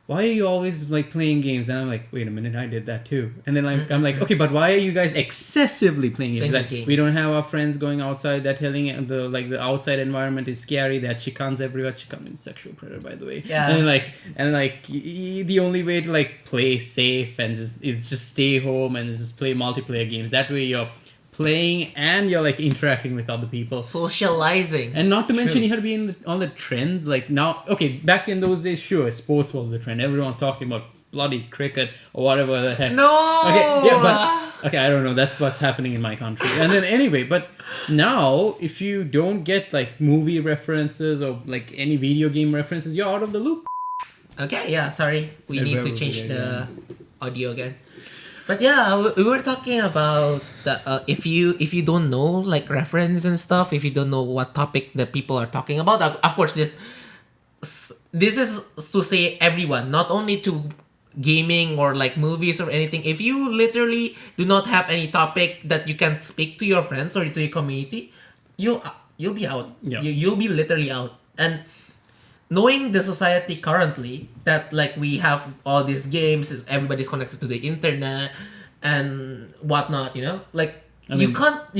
why are you always playing games? And I'm like, wait a minute, I did that too. And then I'm like, okay, but why are you guys excessively playing games? Games. We don't have our friends going outside. They're telling the outside environment is scary. There are chicans everywhere. Chikan means sexual predator, by the way. Yeah. And the only way to play safe and is just stay home and just play multiplayer games. That way you're playing and you're interacting with other people, Socializing. and not to mention you have to be on the trends. Now, okay, back in those days, sure, sports was the trend. Everyone's talking about bloody cricket or whatever the heck. No. Okay, yeah, but okay, I don't know. That's what's happening in my country. And then anyway, but now if you don't get movie references or any video game references, you're out of the loop. Okay, yeah, sorry. We Yeah, need to where change were we the audio again. But yeah, we were talking about the if you don't know reference and stuff, if you don't know what topic the people are talking about, of course this is to say everyone, not only to gaming or movies or anything. If you literally do not have any topic that you can speak to your friends or to your community, you'll be out. Yeah. You'll be literally out. And knowing the society currently, that we have all these games, everybody's connected to the internet and whatnot, you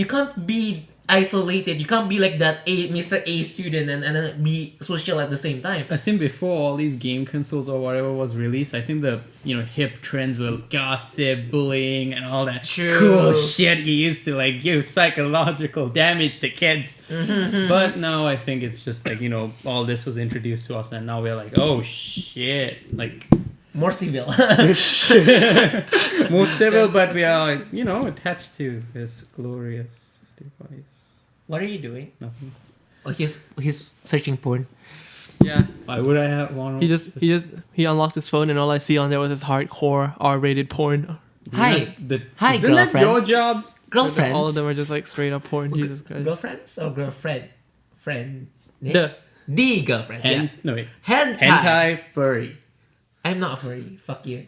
can't be isolated. You can't be that Mr. A student and be social at the same time. I think before all these game consoles or whatever was released, I think the hip trends were gossip, bullying, and all that True. cool shit you used to give psychological damage to kids. But now I think it's just all this was introduced to us, and now we're oh shit, More civil. more civil, but we are attached to this glorious device. What are you doing? Nothing. Oh, he's searching porn. Yeah. Why would I have one? He unlocked his phone and all I see on there was his hardcore R-rated porn. Hi. Hi, isn't that girlfriend. your jobs? Girlfriends. All of them are just straight up porn. Jesus Christ. Girlfriends or girlfriend? Friend. The Girlfriend. Hen- Yeah. No wait. Hentai. Hentai furry. I'm not a furry. Fuck you.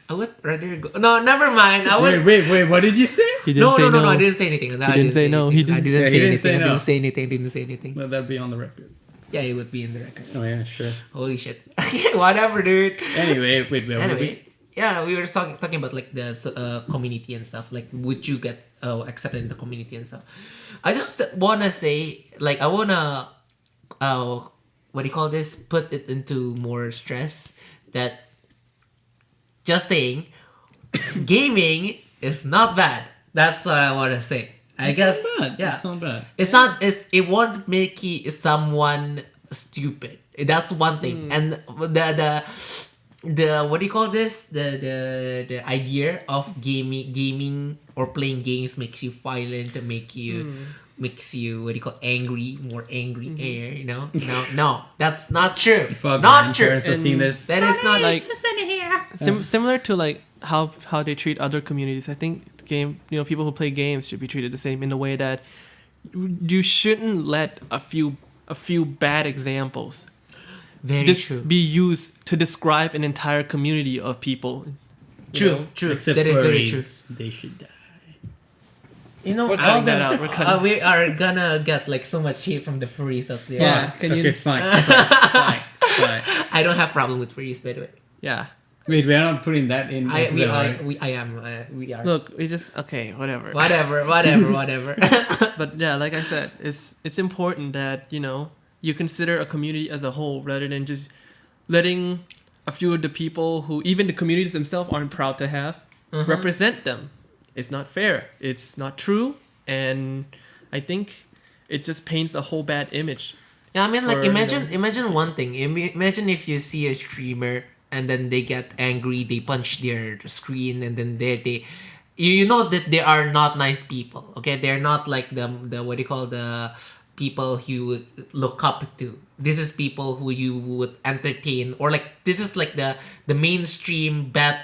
I would rather go. No, never mind. I would. Wait. What did you say? he didn't say No. I didn't say anything. He didn't say no. He didn't. I didn't Yeah, say he didn't anything. say I no. didn't say anything. Let that be on the record. Yeah, it would be in the record. Oh yeah, sure. Holy shit. Whatever, dude. Anyway, wait. Anyway, yeah, we were talking about the community and stuff. Would you get accepted in the community and stuff? I just wanna say, I wanna, what do you call this? Put it into more stress that. Just saying, gaming is not bad. That's what I wanna say. I guess. Not bad. Yeah. It's not bad. It's not. It won't make someone stupid. That's one thing. And the what do you call this? The idea of gaming or playing games makes you violent, makes you what do you call angry, more angry air. No, that's not true. If our Not true. grandparents are seeing this, That is not Listen here. Similar to how they treat other communities. I think people who play games should be treated the same in a way that you shouldn't let a few bad examples very true. be used to describe an entire community of people. True. except That is very furries, true. they should die. You know, We're all cutting that out. We're cutting- we are gonna get like so much hate from the furries out there. Yeah, Fine. can you- Okay, fine. I don't have problem with furries, by the way. Yeah. Wait, we're not putting that in. I into we the are right. we are. Look, we just okay, whatever. Whatever. But yeah, like I said, it's important that you consider a community as a whole rather than just letting a few of the people who even the communities themselves aren't proud to have represent them. It's not fair. It's not true, and I think it just paints a whole bad image. Yeah, I mean, like For, imagine one thing. Imagine if you see a streamer and then they get angry, they punch their screen, and then you know that they are not nice people. Okay, they're not like the what do you call the people you would look up to. This is people who you would entertain, or like this is like the mainstream bad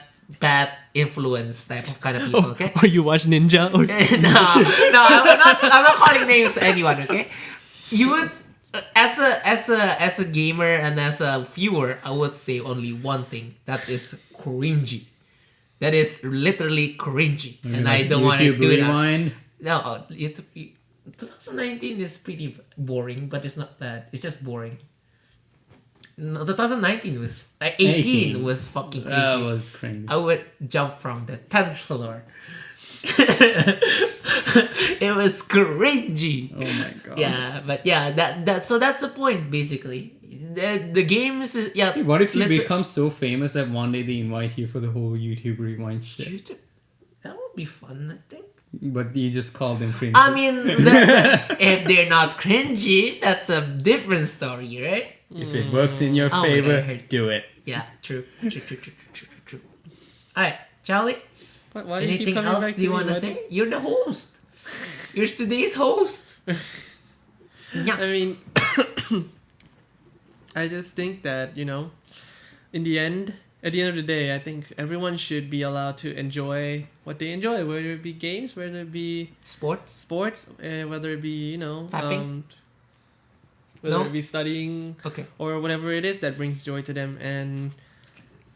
influence type of kind of people. Okay. Or you watch Ninja or no, I'm not calling names to anyone. Okay, you would. As a gamer and as a viewer, I would say only one thing. That is cringy. That is literally cringy, and I don't want to do that. Rewind. No, 2019 is pretty boring, but it's not bad. It's just boring. No, 2019 was 18 was fucking cringy. That was cringy. I would jump from the 10th floor. It was cringy. Oh my god. Yeah, but yeah, so that's the point basically. The game is yeah. Hey, what if you become so famous that one day they invite you for the whole YouTube rewind shit? YouTube? That would be fun, I think. But you just call them cringy. I mean, if they're not cringy, that's a different story, right? If it works in your Oh my God, favor, it hurts. do it. Yeah, true. Alright, Charlie. why do you keep Anything coming else back do you me? want to What- say? You're the host. You're today's host. Yeah. I mean, I just think that at the end of the day, I think everyone should be allowed to enjoy what they enjoy, whether it be games, whether it be Sports. whether it be Tapping? whether No? it be studying Okay. or whatever it is that brings joy to them. And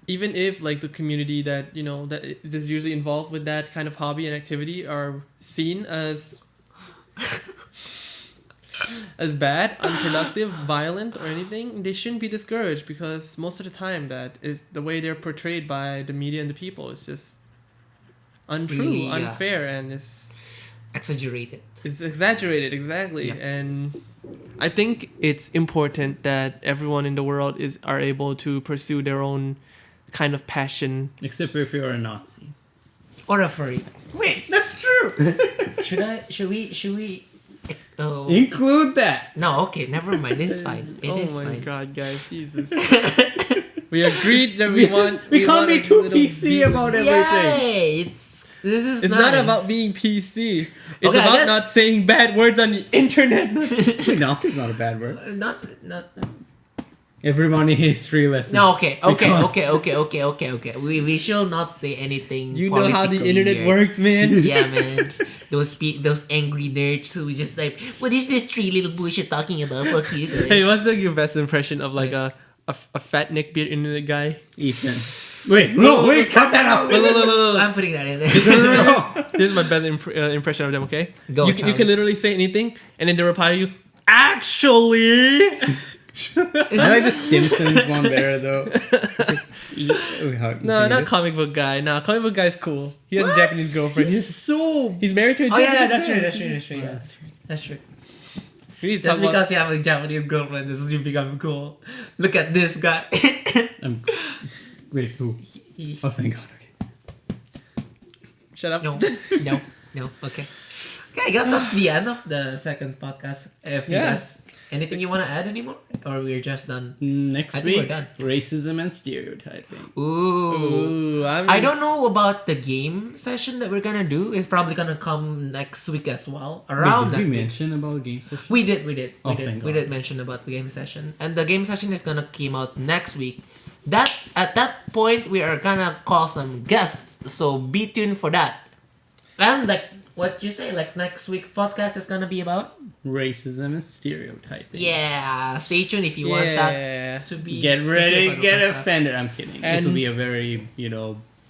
even if like the community that that is usually involved with that kind of hobby and activity are seen as bad, unproductive, violent, or anything, they shouldn't be discouraged, because most of the time that is the way they're portrayed by the media and the people. It's just untrue, Really, yeah. unfair, and it's Exaggerated. exaggerated, exactly. Yeah. And I think it's important that everyone in the world are able to pursue their own kind of passion. Except if you're a Nazi. Or a furry. Wait, that's true. Should we? Oh. Include that. No, okay, never mind. It's fine. It is Oh my fine. god, guys, Jesus. We agreed that We can't want be a too little PC deep- about everything. Yay! This is It's nice. not about being PC. It's Okay, I about guess- not saying bad words on the internet. Nazi is not a bad word. not. Everyone in history lessons. No, okay. Because- We shall not say anything. You know how the politically internet here. works, man. Yeah, man. Those angry nerds who just like, what is this three little bullshit talking about? Fuck you guys. Hey, what's like your best impression of like a fat neckbeard internet guy? Ethan. Wait, cut that out. Look. I'm putting that in there. No. This is my best impression of them. Okay, Go, you Charlie. can literally say anything, and then they reply to you. Actually, I like the Simpsons one better though. no, not comic book guy. No, comic book guy's cool. He has a Japanese girlfriend. He's married to a Oh Japanese yeah, that's girl. true. Yeah. That's true. We need to Just talk about- because you have a Japanese girlfriend, this is you become cool. Look at this guy. Wait, who? Oh, thank God. Okay. Shut up. No. Okay. Okay, I guess that's the end of the second podcast. If you Yeah. guys anything you want to add anymore, or we're just done. Next I think we're week, done. racism and stereotyping. Ooh. Ooh, I don't know about the game session that we're gonna do. It's probably gonna come next week as well. Around Wait, did that we week. mention about the game session? We did. Oh, thank We God. did mention about the game session, and the game session is gonna come out next week. That at that point we are gonna call some guests, so be tuned for that. And like what you say, like next week's podcast is gonna be about. Racism and stereotyping. Yeah, stay tuned if you want that to be. Get to hear ready, about the get fun stuff. offended. I'm kidding. And- It'll be a very,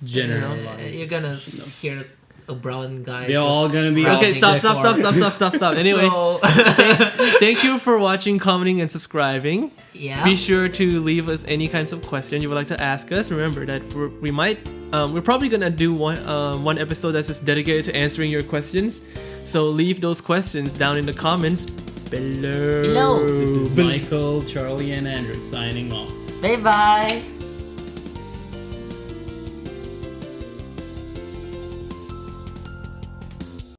generalized. You're gonna No. hear a brown guy. They're all just gonna be Okay, browning stop. Anyway, So, thank you for watching, commenting, and subscribing. yeah. Be sure to leave us any kinds of questions you would like to ask us. Remember that we're probably gonna do one episode that's just dedicated to answering your questions. So leave those questions down in the comments below. Below. This is Michael, Charlie, and Andrew signing off. Bye bye.